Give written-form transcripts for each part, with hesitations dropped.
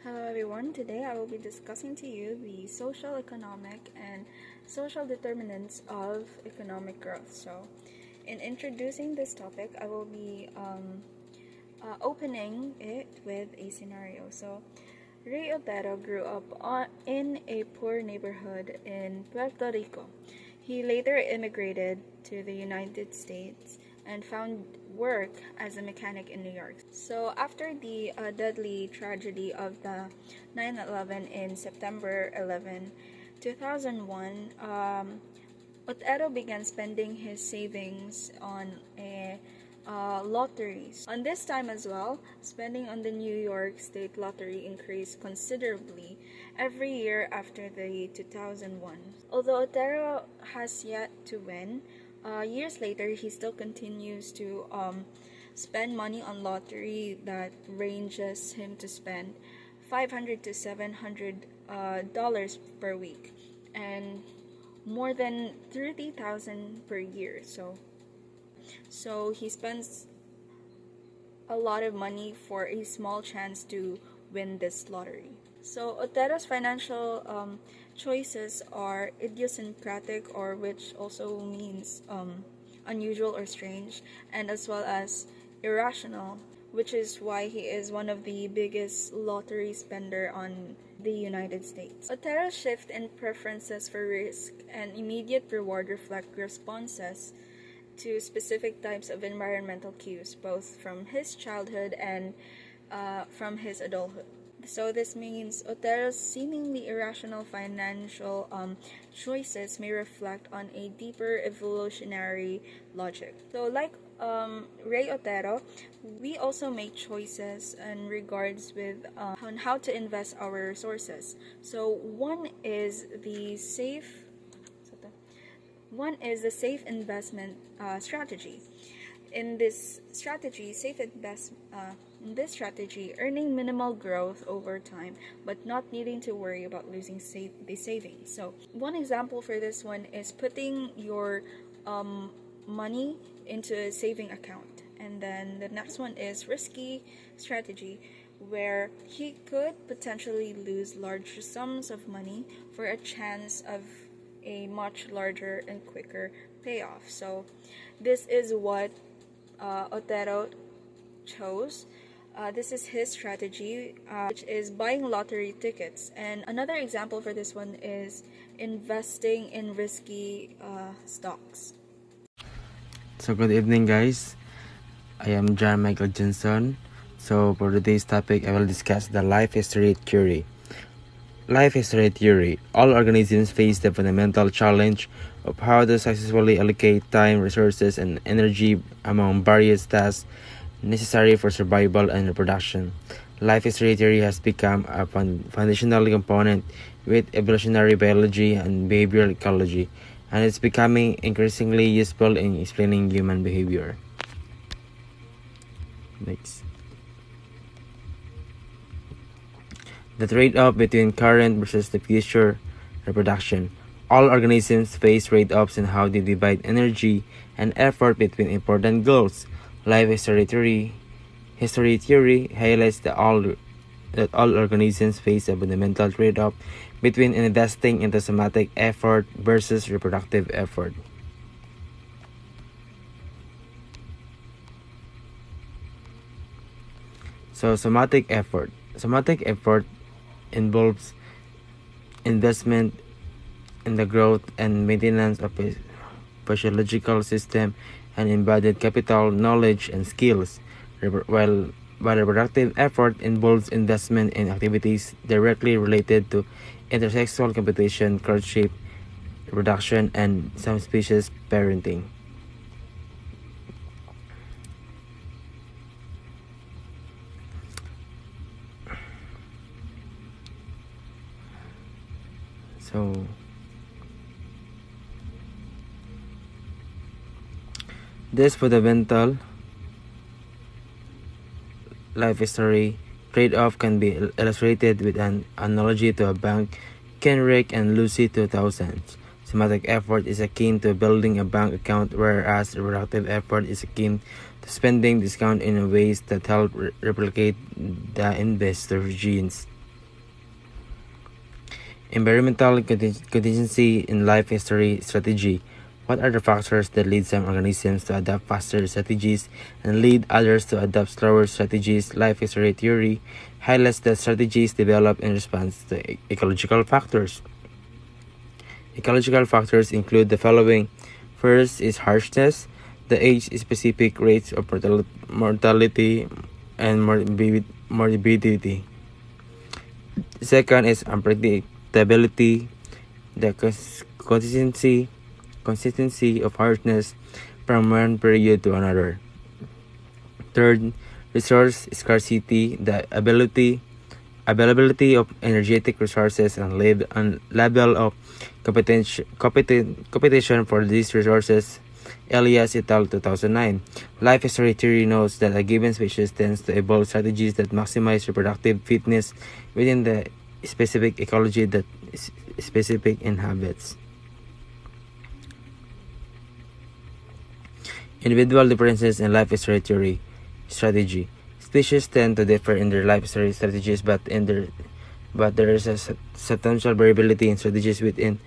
Hello everyone, today I will be discussing to you the social, economic, and social determinants of economic growth. So, in introducing this topic, I will be opening it with a scenario. So, Ray Otero grew up in a poor neighborhood in Puerto Rico. He later immigrated to the United States and found work as a mechanic in New York. So, after the deadly tragedy of the 9/11 in September 2001, Otero began spending his savings on a lotteries. On this time as well, spending on the New York State Lottery increased considerably every year after the 2001. Although Otero has yet to win, years later he still continues to spend money on lottery that ranges him to spend $500 to $700 per week and more than 30,000 per year. So he spends a lot of money for a small chance to win this lottery. So Otero's financial choices are idiosyncratic, or which also means unusual or strange, and as well as irrational, which is why he is one of the biggest lottery spender on the United States. Otero's shift in preferences for risk and immediate reward reflect responses to specific types of environmental cues, both from his childhood and from his adulthood. So this means Otero's seemingly irrational financial choices may reflect on a deeper evolutionary logic. So like Ray Otero, we also make choices in regards with on how to invest our resources. So one is the safe investment strategy. In this strategy, earning minimal growth over time, but not needing to worry about losing the savings. So one example for this one is putting your money into a saving account. And then the next one is risky strategy, where he could potentially lose large sums of money for a chance of a much larger and quicker payoff. So this is what Otero chose. This is his strategy, which is buying lottery tickets. And another example for this one is investing in risky stocks. So good evening, guys. I am John Michael Johnson. So for today's topic, I will discuss the life history theory. Life history theory. All organisms face the fundamental challenge of how to successfully allocate time, resources, and energy among various tasks necessary for survival and reproduction. Life history theory has become a foundational component with evolutionary biology and behavioral ecology, and it's becoming increasingly useful in explaining human behavior. Next. The trade-off between current versus the future reproduction. All organisms face trade-offs in how they divide energy and effort between important goals. Life history theory highlights that all organisms face a fundamental trade-off between investing into somatic effort versus reproductive effort. So somatic effort involves investment in the growth and maintenance of a physiological system and embodied capital, knowledge, and skills, while reproductive effort involves investment in activities directly related to intersexual competition, courtship, reproduction, and some species parenting. So this fundamental life history trade-off can be illustrated with an analogy to a bank. Kenrick and Lucy 2000. Somatic effort is akin to building a bank account, whereas reproductive effort is akin to spending discount in ways that help replicate the investor genes. Environmental contingency in life history strategy. What are the factors that lead some organisms to adopt faster strategies and lead others to adopt slower strategies? Life history theory highlights that strategies develop in response to ecological factors. Ecological factors include the following. First is harshness, the age-specific rates of mortality and morbidity. Second is unpredictability, the consistency of harshness from one period to another. Third, resource scarcity, the availability of energetic resources and level of competition for these resources. Elias et al. 2009. Life history theory notes that a given species tends to evolve strategies that maximize reproductive fitness within the specific ecology that specific inhabits. Individual differences in life history theory strategy. Species tend to differ in their life history strategies, but there is a substantial variability in strategies within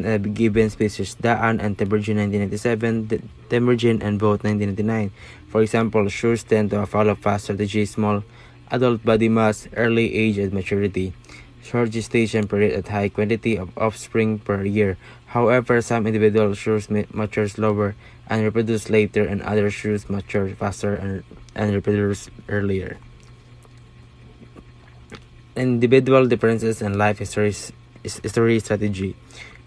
a given species. Daan and Temurjin 1997, Temurjin and Vogt 1999. For example, shrews tend to follow fast strategy, small adult body mass, early age and maturity, short gestation period at high quantity of offspring per year. However, some individual shrews mature slower and reproduce later, and other shrews mature faster and reproduce earlier. Individual differences in life history strategy.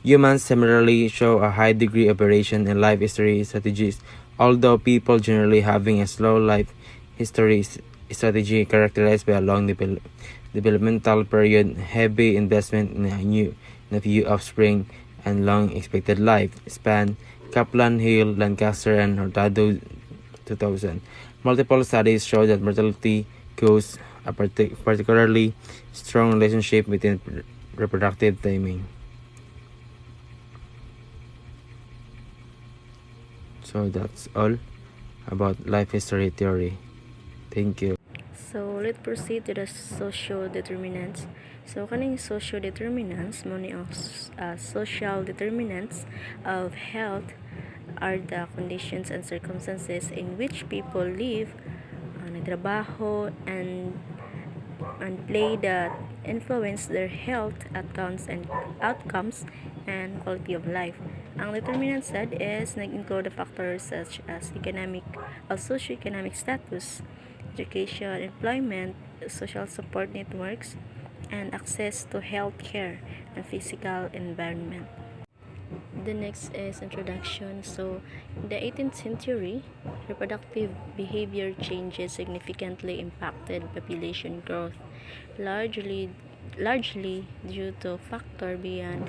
Humans similarly show a high degree of variation in life history strategies, although people generally having a slow life history strategy characterized by a long developmental period, heavy investment in a few offspring, and long expected life span. Kaplan, Hill, Lancaster, and Hurtado 2000. Multiple studies show that mortality goes a particularly strong relationship between reproductive timing. So that's all about life history theory. Thank you. So let's proceed to the social determinants. So kaning social determinants mo ni ang social determinants of health are the conditions and circumstances in which people live, nagtrabaho, and play that influence their health outcomes and quality of life. Ang determinant said is nag-include the factors such as socioeconomic status, education, employment, social support networks, and access to health care and physical environment. The next is introduction. So, in the 18th century, reproductive behavior changes significantly impacted population growth, largely due to factor beyond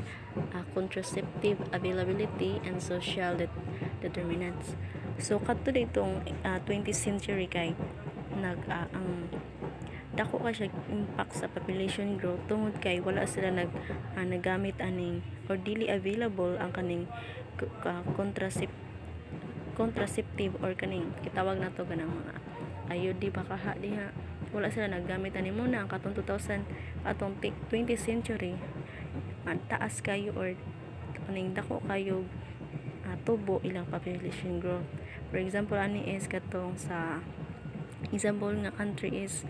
contraceptive availability and social determinants. So, kadto ditong 20th century kay ang dako ka siya impact sa population growth tungod kay wala sila naggamit aning or dili available ang kaning contraceptive or kaning kitawag nato ganang mga IUD bakaha diha, wala sila naggamit ani muna ang katong 20th century taas kayo or kaning dako kayo tubo ilang population growth. For example, ani is katong sa example nga country is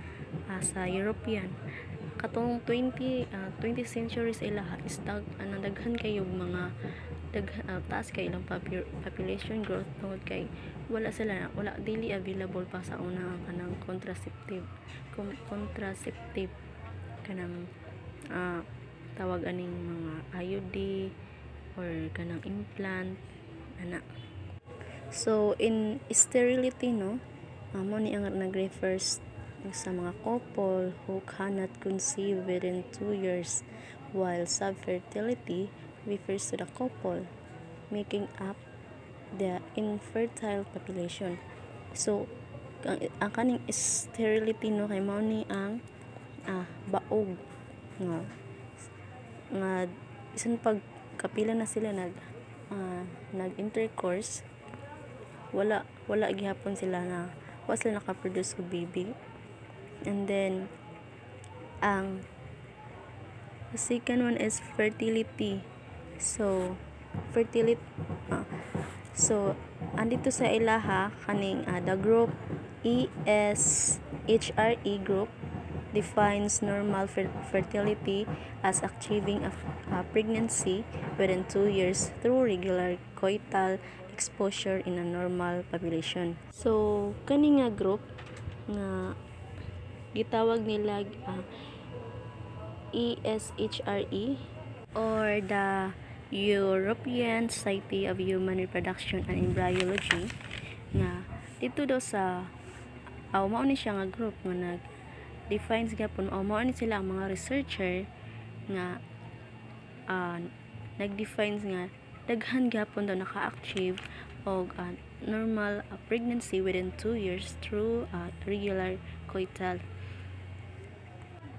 sa European katong 20th century sa ilaha is daghan kayo mga taas kay ilang population growth tungod kay wala dili available pa sa una kanang contraceptive kanang tawag aning mga IUD or kanang implant ana. So in sterility no, mo ni ang nag-refers sa mga couple who cannot conceive within 2 years, while subfertility refers to the couple making up the infertile population. So ang kaning sterility no kay mao ni ang baog nga bisan pag kapila na sila nag-intercourse, wala gihapon sila wala sila naka-produce og baby. And then ang The second one is fertility. So, fertility so andito sa ilaha kaning the group ESHRE group defines normal fertility as achieving a pregnancy within 2 years through regular coital exposure in a normal population. So kani nga group nga gitawag nila ESHRE or the European Society of Human Reproduction and Embryology nga dito daw sa mao ni siya nga group nga nag-defines gapon mao ni sila ang mga researcher nga nag-defines nga daghan gapon daw naka-achieve og normal pregnancy within 2 years through regular coital.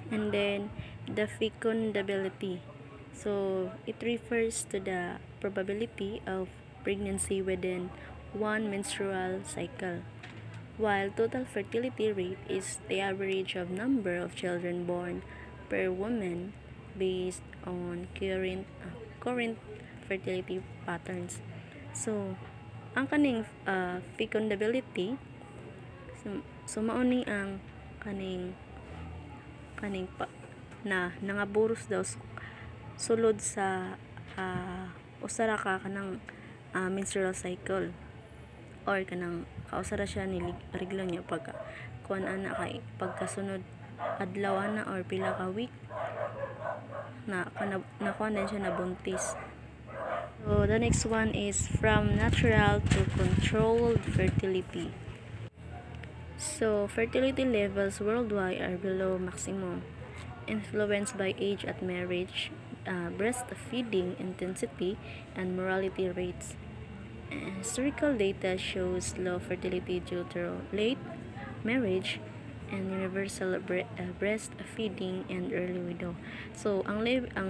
And then the fecundability. So it refers to the probability of pregnancy within one menstrual cycle, while total fertility rate is the average of number of children born per woman based on current fertility patterns. So ang kaning fecundability so mao ni ang kaning nangaburos daw sulod sa usara ka kanang menstrual cycle or kanang kausara siya ni reglo niya pagka kuan ana kay pagkasunod adlaw ana or pila ka week na kuan din siya nabuntis. So the next one is from natural to controlled fertility. So fertility levels worldwide are below maximum, influenced by age at marriage, breastfeeding intensity, and mortality rates. Historical data shows low fertility due to late marriage and universal breastfeeding and early widow. So ang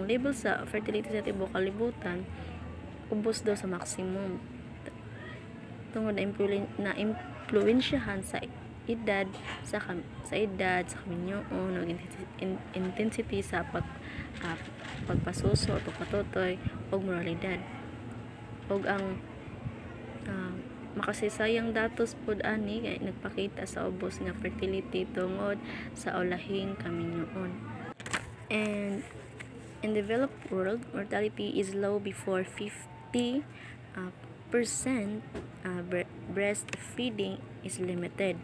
level sa fertility sa tibuok kalibutan ubos daw sa maximum tungod na impluwensyahan sa edad sa kaminyoon o intensity sa pagpasuso o pagpatutoy o moralidad og ang makasisayang datos pod ani kay nagpakita sa ubos nga fertility tungod sa ulahing kaminyoon. And in developed world, mortality is low before 50% breastfeeding is limited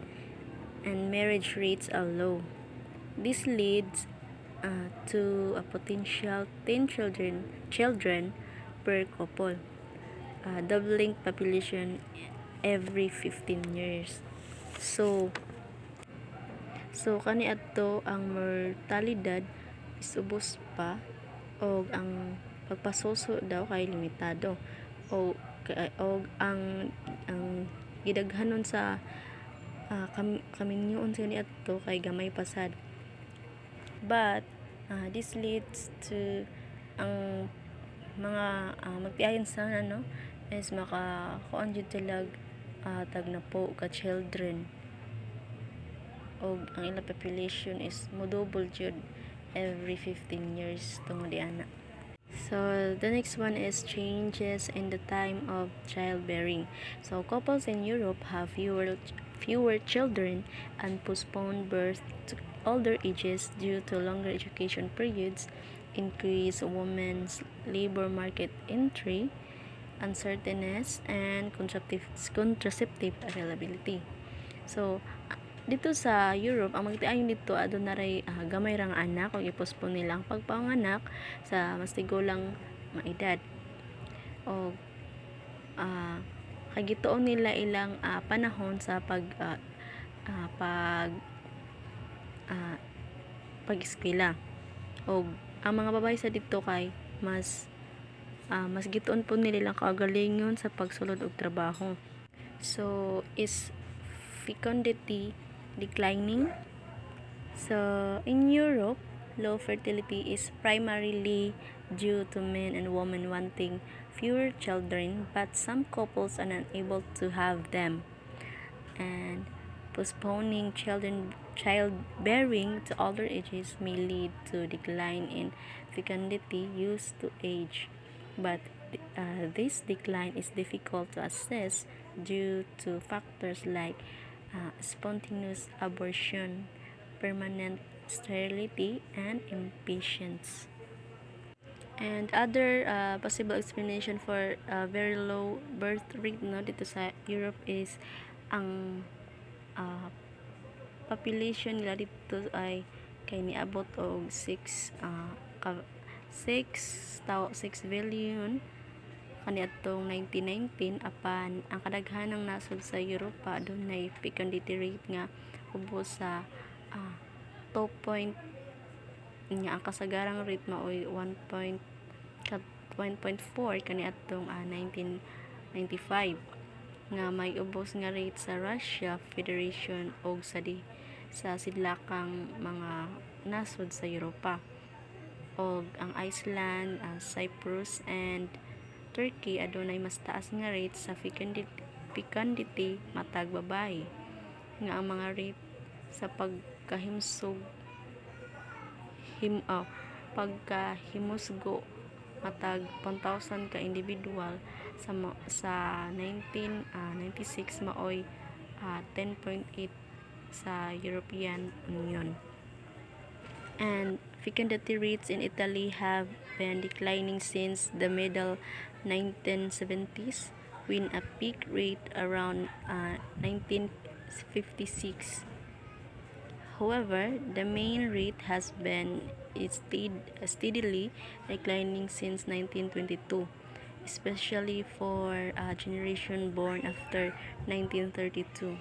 and marriage rates are low. This leads to a potential 10 children per couple, doubling population every 15 years. So kani adto ang mortalidad is ubos pa og ang pagpasuso daw kay limitado og ang gidaghanon sa kaminyoon sa ni adto kay gamay pasad. But this leads to ang mga magtiayon sana is makakuan jud tilag tag na po ka children og ang ilang population is modouble jud every 15 years tungod ana. So the next one is changes in the time of childbearing. So couples in Europe have fewer children and postpone birth to older ages due to longer education periods, increased women's labor market entry, uncertainties, and contraceptive availability. So dito sa Europe ang magtiayon dito adun na ray gamay ra nga anak o i-postpone nilang pagpanganak sa mas tigulang nga edad o kagituon nila ilang panahon sa pag-eskwela o ang mga babae sa dito kay mas gituon po nila ilang kaugalingon sa pagsulod og trabaho. So is fecundity declining? So in Europe, low fertility is primarily due to men and women wanting fewer children, but some couples are unable to have them and postponing childbearing to older ages may lead to decline in fecundity used to age, but this decline is difficult to assess due to factors like spontaneous abortion, permanent sterility, and impatience. And other possible explanation for very low birth rate dito sa Europe is ang uh, population nila dito ay kay niabot og 6 billion kaniadtong 1919, apan ang kadaghanang nasod sa Europa adunay fecundity rate nga ubos sa 2 point nga ang kasagarang rate maoy 1.4 kaniadtong 1995, nga may ubos nga rate sa Russia Federation og sa sidlakang mga nasod sa Europa, og ang Iceland, Cyprus, and Turkey adunay mas taas nga rate sa fecundity matag babae, nga ang mga rate sa pagkahimusgo matag 1,000 ka individual sa 1996 maoy 10.8 sa European Union. And fecundity rates in Italy have been declining since the middle 1970s, with a peak rate around 1956. However, the main rate has been steadily declining since 1922, especially for a generation born after 1932.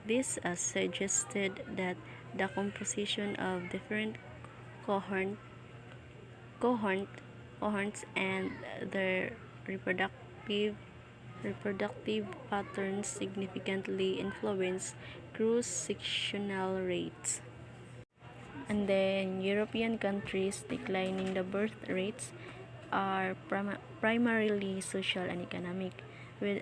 This suggested that the composition of different cohorts and their reproductive patterns significantly influence cross-sectional rates. And then European countries declining the birth rates are primarily social and economic, with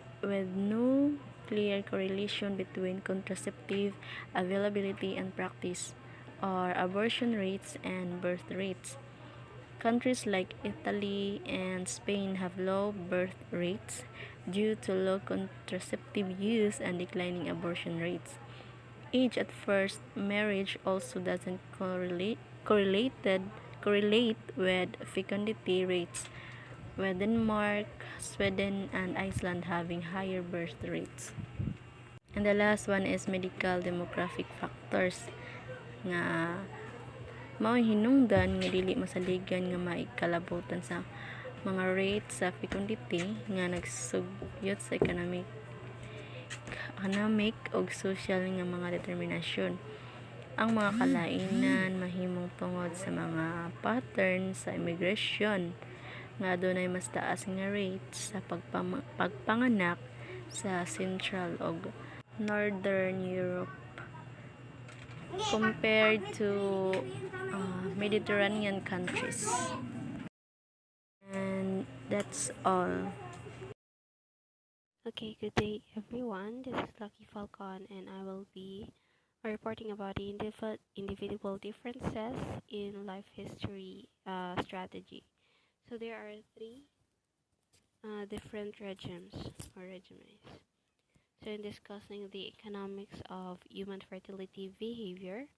no clear correlation between contraceptive availability and practice, or abortion rates and birth rates. Countries like Italy and Spain have low birth rates due to low contraceptive use and declining abortion rates. Age at first marriage also doesn't correlate with fecundity rates, with Denmark, Sweden, and Iceland having higher birth rates. And the last one is medical demographic factors, nga mao hinungdan nga dili masaligan nga maikalabutan sa mga rate sa fecundity nga nagsugyot sa economic ug social nga mga determinasyon. Ang mga kalainan mahimong tungod sa mga pattern sa immigration nga adunay mas taas nga rate sa pagpanganak sa Central ug Northern Europe compared to Mediterranean countries. And that's all. Okay, good day everyone. This is Lucky Falcon and I will be reporting about the individual differences in life history strategy. So there are three different regimes or regimens. So in discussing the economics of human fertility behavior,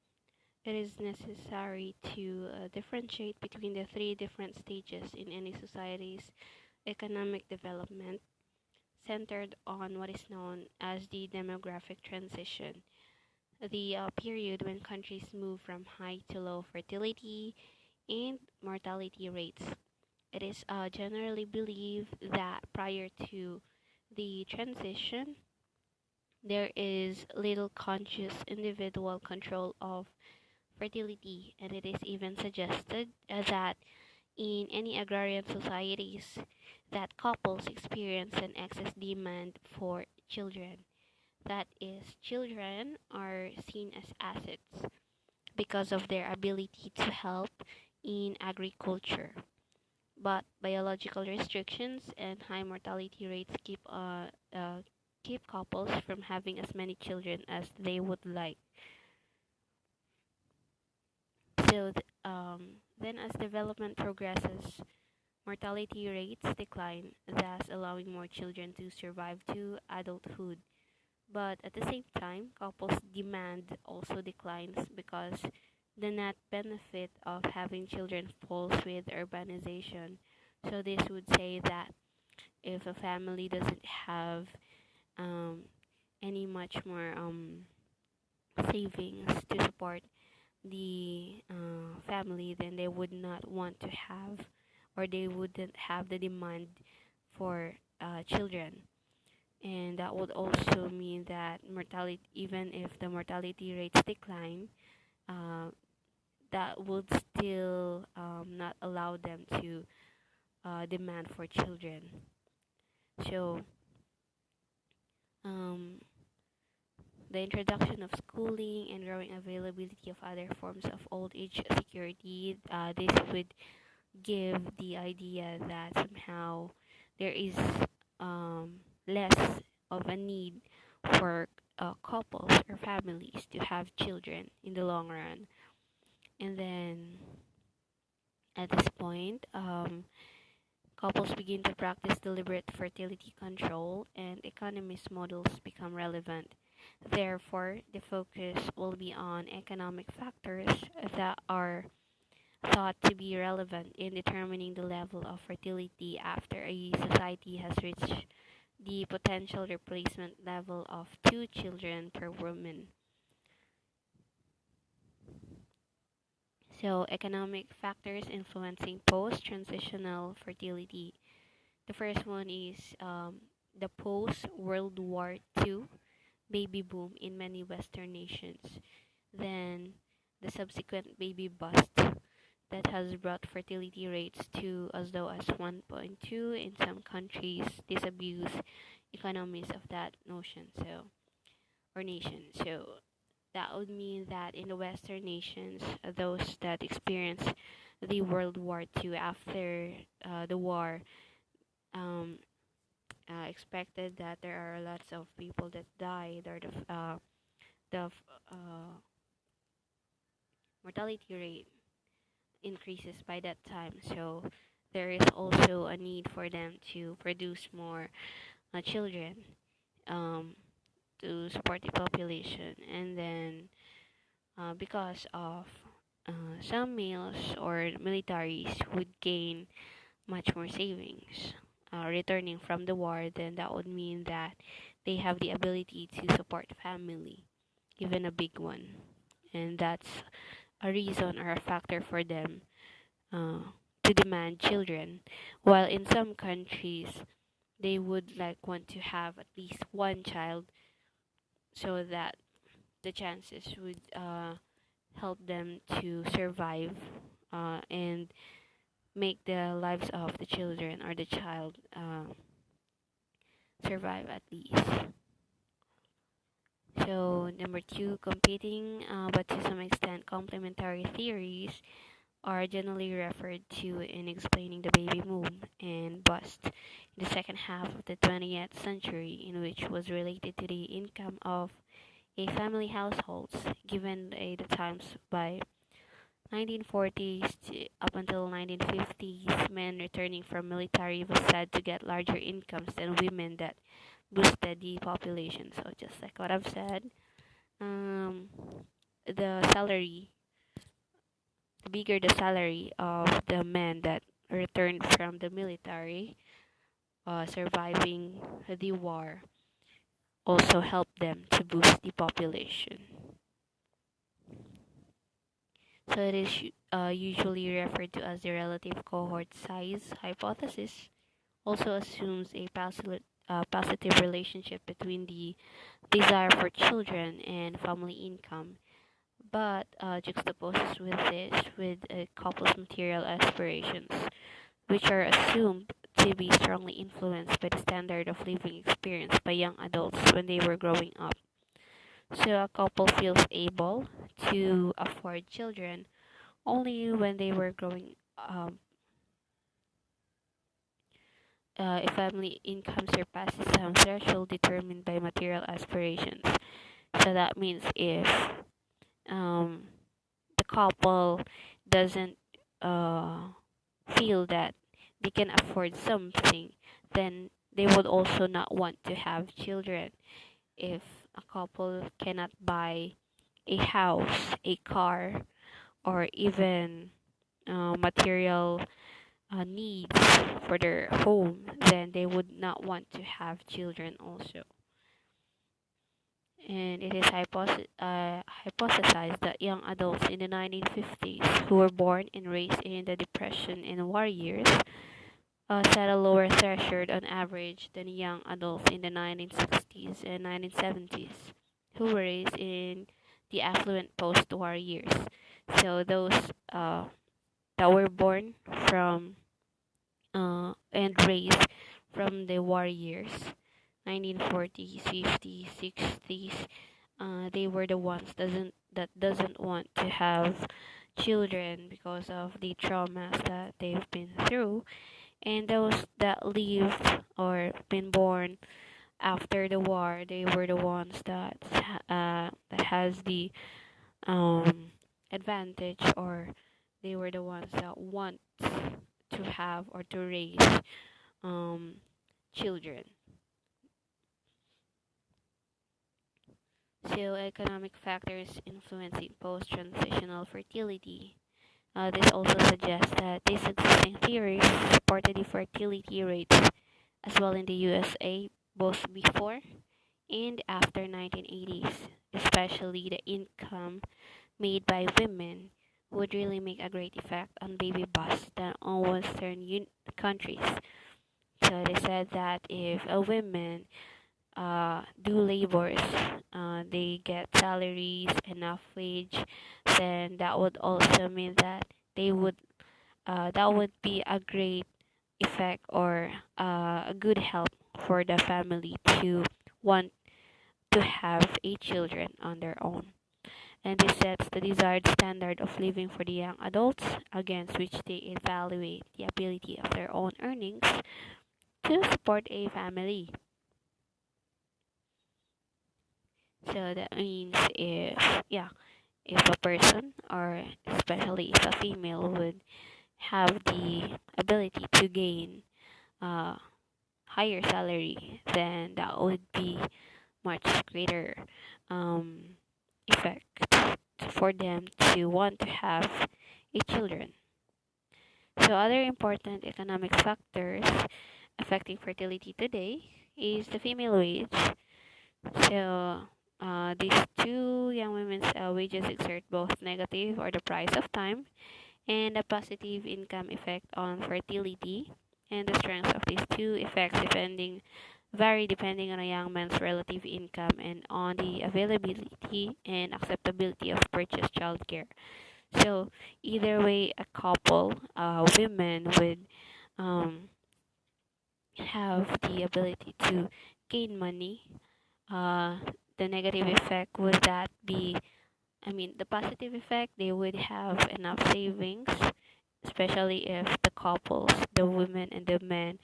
it is necessary to differentiate between the three different stages in any society's economic development, centered on what is known as the demographic transition, the period when countries move from high to low fertility and mortality rates. It is generally believed that prior to the transition, there is little conscious individual control of fertility, and it is even suggested that in any agrarian societies that couples experience an excess demand for children. That is, children are seen as assets because of their ability to help in agriculture. But biological restrictions and high mortality rates keep couples from having as many children as they would like. Then, as development progresses, mortality rates decline, thus allowing more children to survive to adulthood. But at the same time, couples' demand also declines because the net benefit of having children falls with urbanization. So this would say that if a family doesn't have um, any much more savings to support the family, then they would not want to have, or they wouldn't have the demand for children. And that would also mean that mortality, even if the mortality rates decline, uh, that would still not allow them to demand for children. So, um, the introduction of schooling and growing availability of other forms of old age security, this would give the idea that somehow there is less of a need for couples or families to have children in the long run. And then at this point, couples begin to practice deliberate fertility control and economist models become relevant. Therefore, the focus will be on economic factors that are thought to be relevant in determining the level of fertility after a society has reached the potential replacement level of 2 children per woman. So, economic factors influencing post transitional fertility. The first one is the post World War II baby boom in many Western nations. Then, the subsequent baby bust that has brought fertility rates to as low as 1.2 in some countries disabuse economies of that notion or nation. So that would mean that in the Western nations, those that experienced the World War II after the war, um, expected that there are lots of people that died, or the mortality rate increases by that time. So there is also a need for them to produce more children um, to support the population. And then because of some males or militaries would gain much more savings returning from the war, then that would mean that they have the ability to support family, even a big one. And that's a reason or a factor for them uh, to demand children. While in some countries, they would like want to have at least one child so that the chances would help them to survive and make the lives of the children or the child survive at least. So, number two, competing but to some extent complementary theories are generally referred to in explaining the baby boom and bust in the second half of the 20th century, in which was related to the income of a family households given the times by 1940s up until 1950s. Men returning from military was said to get larger incomes than women that boosted the population. So just like what I've said, um, the salary, the bigger the salary of the men that returned from the military, surviving the war, also helped them to boost the population. So it is usually referred to as the relative cohort size hypothesis. Also assumes a positive relationship between the desire for children and family income, but juxtaposes with this with a couple's material aspirations, which are assumed to be strongly influenced by the standard of living experienced by young adults when they were growing up. So a couple feels able to afford children only when they were growing if family income surpasses some threshold determined by material aspirations. So that means if the couple doesn't feel that they can afford something, then they would also not want to have children. If a couple cannot buy a house, a car, or even material needs for their home, then they would not want to have children also. And it is hypothesized that young adults in the 1950s who were born and raised in the Depression and war years set a lower threshold on average than young adults in the 1960s and 1970s who were raised in the affluent post-war years. So those that were born from and raised from the war years, 1940s, 50s, 60s, they were the ones doesn't want to have children because of the traumas that they've been through, and those that lived or been born after the war, they were the ones that has the advantage, or they were the ones that want to have or to raise um, children. So economic factors influencing post-transitional fertility. This also suggests that these existing theories supported the fertility rates as well in the USA both before and after 1980s, especially the income made by women would really make a great effect on baby bust than on Western countries. So they said that if a woman do labors, they get salaries, enough wage, then that would also mean that they would that would be a great effect, or a good help for the family to want to have a children on their own. And this sets the desired standard of living for the young adults against which they evaluate the ability of their own earnings to support a family. So that means if a person, or especially if a female, would have the ability to gain a higher salary, then that would be much greater effect for them to want to have a children. So other important economic factors affecting fertility today is the female wage. So these two young women's wages exert both negative, or the price of time, and a positive income effect on fertility. And the strength of these two effects vary depending on a young man's relative income and on the availability and acceptability of purchased childcare. So either way, a couple, women would um, have the ability to gain money. Uh, the negative effect would that be, I mean, the positive effect, they would have enough savings, especially if the couples, the women and the men,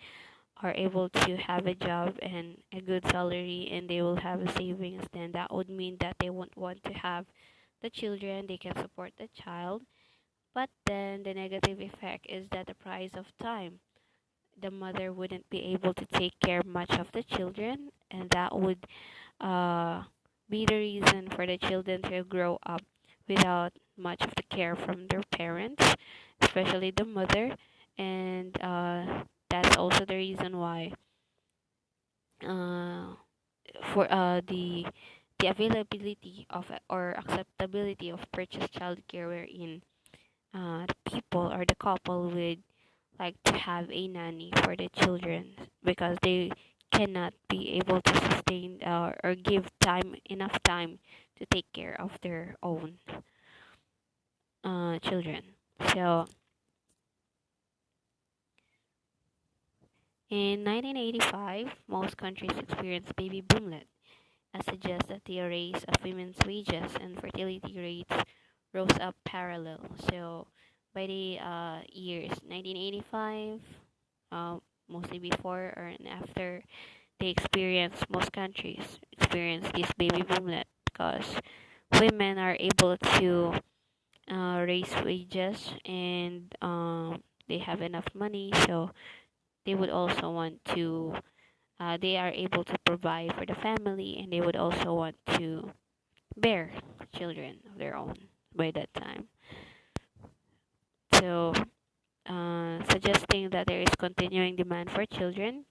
are able to have a job and a good salary, and they will have a savings. Then that would mean that they won't want to have the children, they can support the child. But then the negative effect is that the price of time, the mother wouldn't be able to take care much of the children, and that would uh, be the reason for the children to grow up without much of the care from their parents, especially the mother. And that's also the reason why uh, for the availability of or acceptability of purchased childcare, wherein the people or the couple would like to have a nanny for the children because they cannot be able to sustain or give time enough time to take care of their own children. So in 1985, most countries experienced baby boomlet, as suggests that the raise of women's wages and fertility rates rose up parallel. So by the years 1985, mostly before or after, most countries experience this baby boomlet because women are able to raise wages, and they have enough money, so they would also want to they are able to provide for the family, and they would also want to bear children of their own by that time. So suggesting that there is continuing demand for children,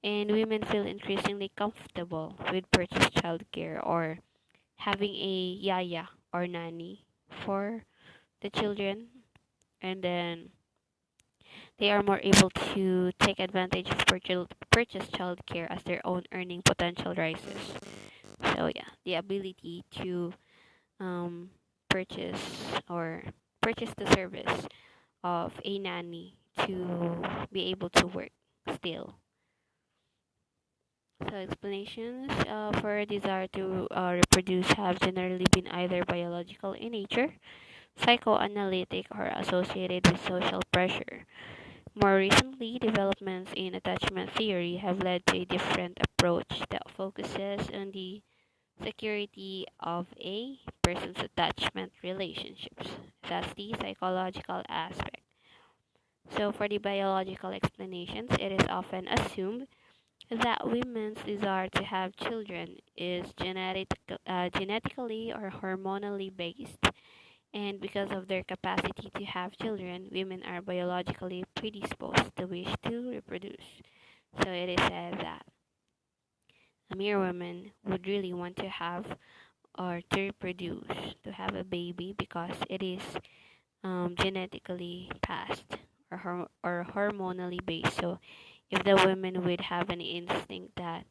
and women feel increasingly comfortable with purchased childcare or having a yaya or nanny for the children, and then they are more able to take advantage of purchase childcare as their own earning potential rises. So yeah, the ability to um, purchase or purchase the service of a nanny to be able to work still. So explanations for desire to reproduce have generally been either biological in nature, psychoanalytic, or associated with social pressure. More recently, developments in attachment theory have led to a different approach that focuses on the security of a person's attachment relationships. That's the psychological aspect. So, for the biological explanations, it is often assumed that women's desire to have children is genetically or hormonally based, and because of their capacity to have children, women are biologically predisposed to wish to reproduce. So it is said that a mere woman would really want to have or to reproduce, to have a baby, because it is genetically passed or, or hormonally based. So if the women would have an instinct that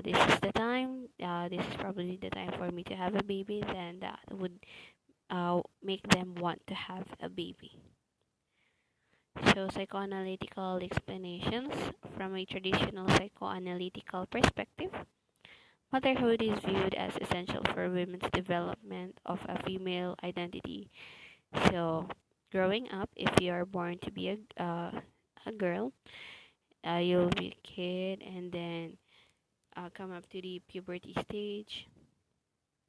this is the time, this is probably the time for me to have a baby, then that would make them want to have a baby. So, psychoanalytical explanations from a traditional psychoanalytical perspective, motherhood is viewed as essential for women's development of a female identity. So, growing up, if you are born to be a girl, you'll be a kid, and then come up to the puberty stage,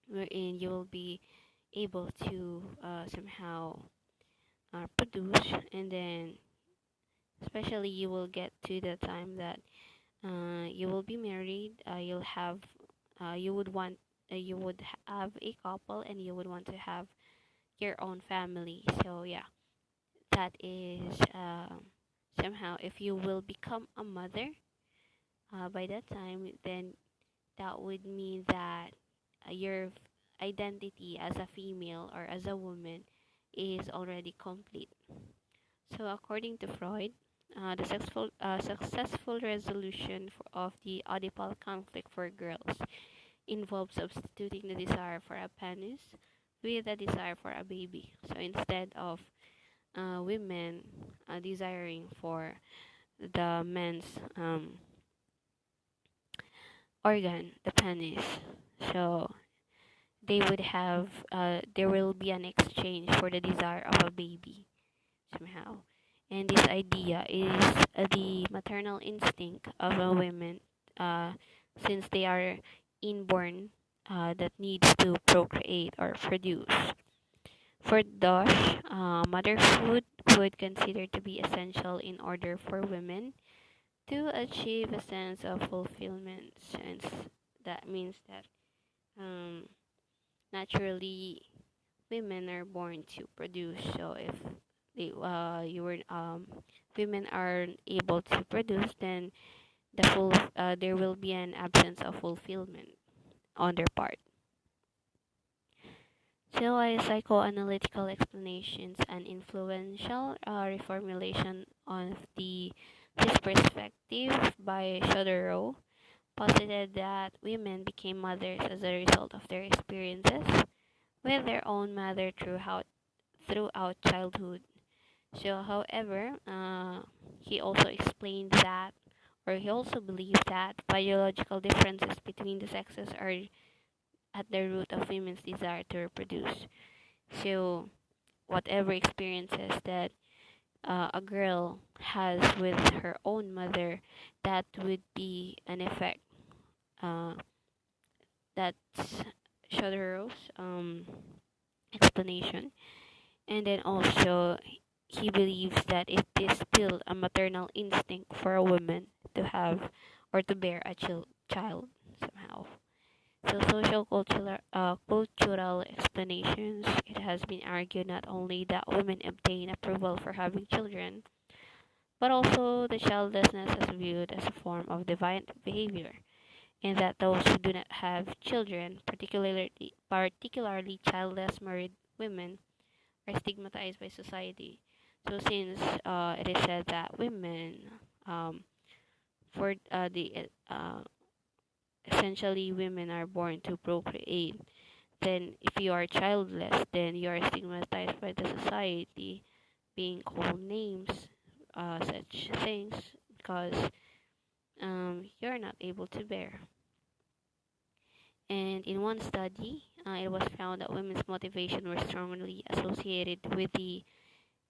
wherein you will be able to somehow produce, and then especially you will get to the time that you will be married, you'll have you would want you would have a couple, and you would want to have your own family. So yeah, that is somehow, if you will become a mother by that time, then that would mean that your identity as a female or as a woman is already complete. So, according to Freud, the successful resolution of the Oedipal conflict for girls involves substituting the desire for a penis with a desire for a baby. So, instead of women desiring for the men's organ, the penis, so they would have there will be an exchange for the desire of a baby somehow. And this idea is the maternal instinct of a woman, uh, since they are inborn, that needs to procreate or produce. For Dosh, motherhood would consider to be essential in order for women to achieve a sense of fulfillment. Since that means that um, naturally women are born to produce. So if they you were women are able to produce, then there will be an absence of fulfillment on their part. So, psychoanalytical explanations and influential reformulation of this perspective by Shodoro posited that women became mothers as a result of their experiences with their own mother throughout childhood. So, however, he also explained that, or he also believed that biological differences between the sexes are at the root of women's desire to reproduce. So, whatever experiences that a girl has with her own mother, that would be an effect. That's Shodoro's explanation. And then also, he believes that it is still a maternal instinct for a woman to have or to bear a child somehow. So social cultural explanations, it has been argued not only that women obtain approval for having children, but also the childlessness is viewed as a form of divine behavior, and that those who do not have children, particularly childless married women, are stigmatized by society. So since it is said that women, um, for the essentially women are born to procreate, then if you are childless, then you are stigmatized by the society, being called names, such things, because you're not able to bear. And in one study, it was found that women's motivation were strongly associated with the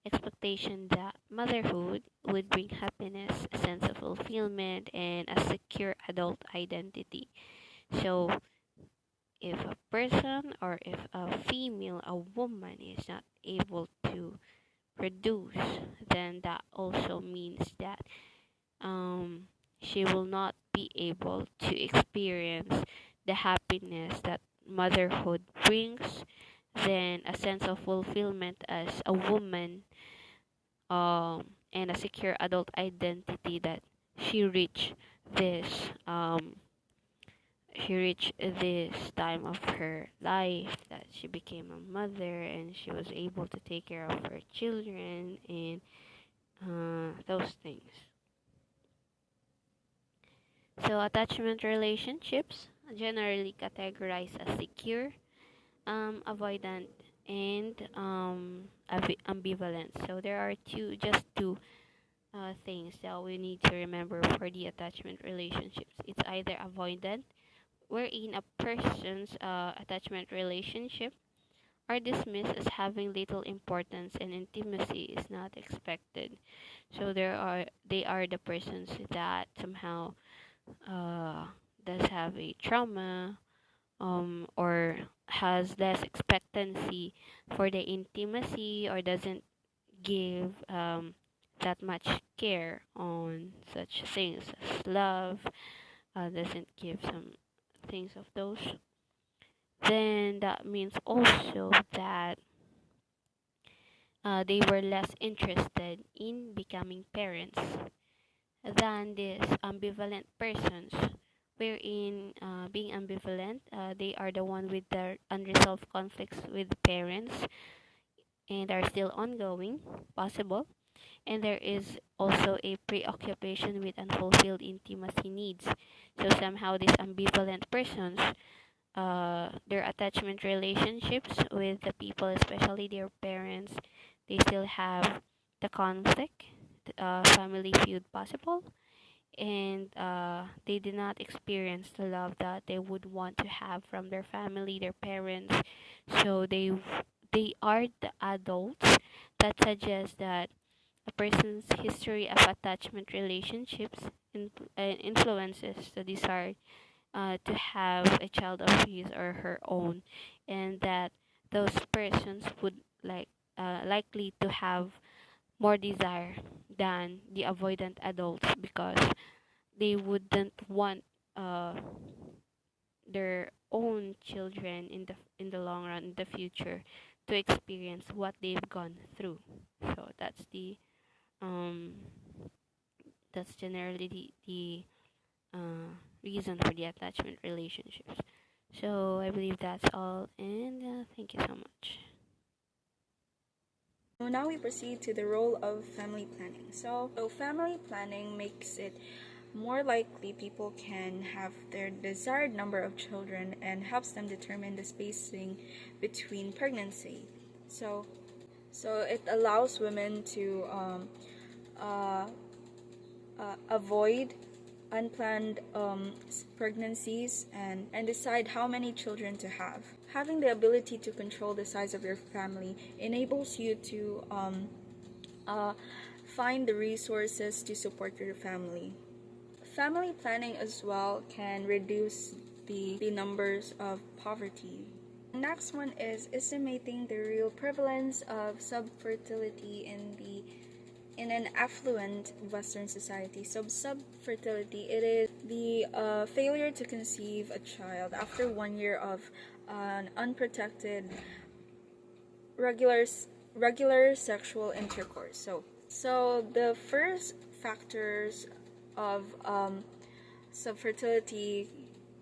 expectation that motherhood would bring happiness, a sense of fulfillment, and a secure adult identity. So, if a person or if a female, a woman, is not able to produce, then that also means that um, she will not be able to experience the happiness that motherhood brings, then a sense of fulfillment as a woman, and a secure adult identity that she reached this um, she reached this time of her life that she became a mother and she was able to take care of her children and those things. So attachment relationships generally categorized as secure, avoidant, and ambivalent. So there are just two things that we need to remember for the attachment relationships. It's either avoidant, wherein a person's attachment relationship are dismissed as having little importance and intimacy is not expected. So they are the persons that somehow uh, does have a trauma, or has less expectancy for the intimacy, or doesn't give that much care on such things as love, doesn't give some things of those, then that means also that they were less interested in becoming parents than these ambivalent persons, wherein being ambivalent, they are the one with the unresolved conflicts with parents and are still ongoing, possible, and there is also a preoccupation with unfulfilled intimacy needs. So somehow these ambivalent persons, their attachment relationships with the people, especially their parents, they still have the conflict, family feud possible, and they did not experience the love that they would want to have from their family, their parents. So they are the adults that suggest that a person's history of attachment relationships influences the desire to have a child of his or her own, and that those persons would likely to have more desire than the avoidant adults, because they wouldn't want uh, their own children in the long run, in the future, to experience what they've gone through. So um that's generally the reason for the attachment relationships. So I believe that's all, and thank you so much. So now we proceed to the role of family planning. So family planning makes it more likely people can have their desired number of children and helps them determine the spacing between pregnancy. So, so it allows women to uh, avoid unplanned pregnancies and decide how many children to have. Having the ability to control the size of your family enables you to uh, find the resources to support your family. Family planning as well can reduce the numbers of poverty. Next one is estimating the real prevalence of subfertility in an affluent Western society. So subfertility, it is the failure to conceive a child after 1 year of an unprotected regular regular sexual intercourse. So the first factors of subfertility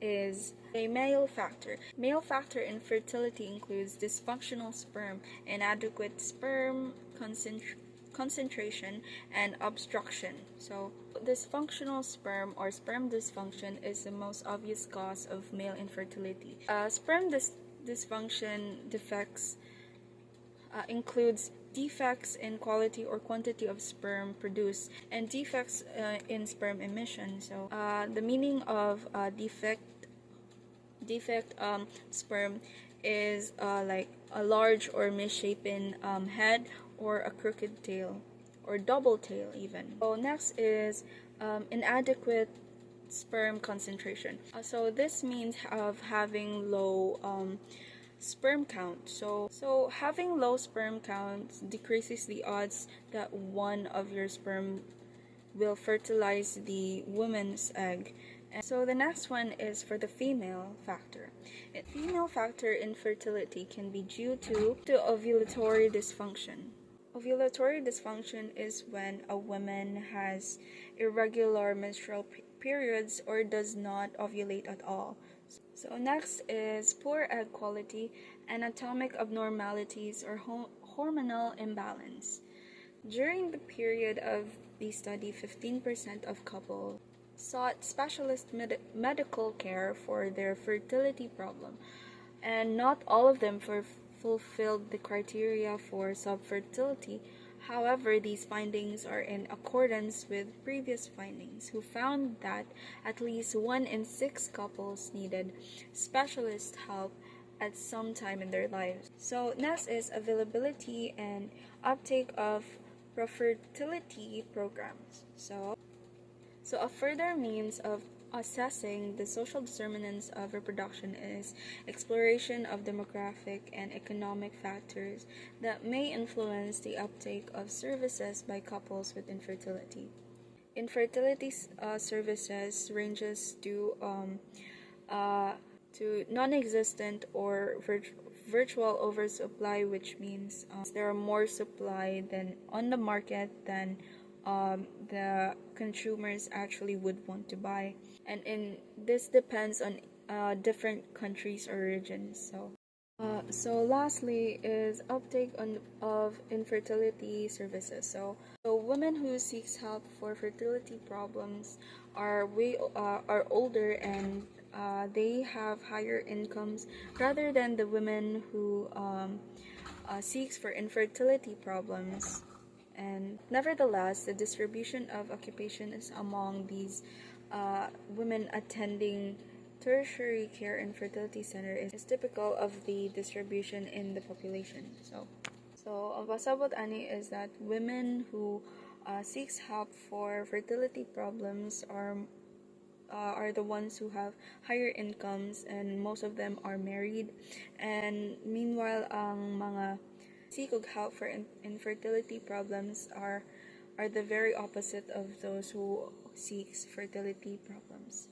is a male factor. Male factor in fertility includes dysfunctional sperm, inadequate sperm concentration, and obstruction. So, dysfunctional sperm or sperm dysfunction is the most obvious cause of male infertility. Sperm dysfunction defects includes defects in quality or quantity of sperm produced and defects in sperm emission. So the meaning of defect sperm is like a large or misshapen head or a crooked tail or double tail even. So next is inadequate sperm concentration. So this means of having low sperm count. So having low sperm count decreases the odds that one of your sperm will fertilize the woman's egg. And so the next one is for the female factor. Female factor infertility can be due to ovulatory dysfunction. Ovulatory dysfunction is when a woman has irregular menstrual periods or does not ovulate at all. So next is poor egg quality, anatomic abnormalities, or hormonal imbalance. During the period of the study, 15% of couples sought specialist medical care for their fertility problem, and not all of them fulfilled the criteria for subfertility. However, these findings are in accordance with previous findings, who found that at least 1 in 6 couples needed specialist help at some time in their lives. So next is availability and uptake of fertility programs. So a further means of assessing the social determinants of reproduction is exploration of demographic and economic factors that may influence the uptake of services by couples with infertility. Infertility services ranges to non-existent or virtual oversupply, which means there are more supply than on the market than the consumers actually would want to buy, and this depends on different countries or regions. So lastly is uptake of infertility services. So women who seeks help for fertility problems are older and they have higher incomes rather than the women who seeks for infertility problems. And nevertheless, the distribution of occupations among these women attending tertiary care and fertility center is typical of the distribution in the population. So ang pasabot ani is that women who seeks help for fertility problems are the ones who have higher incomes, and most of them are married. And meanwhile, ang mga seek help for infertility problems are the very opposite of those who seeks fertility problems.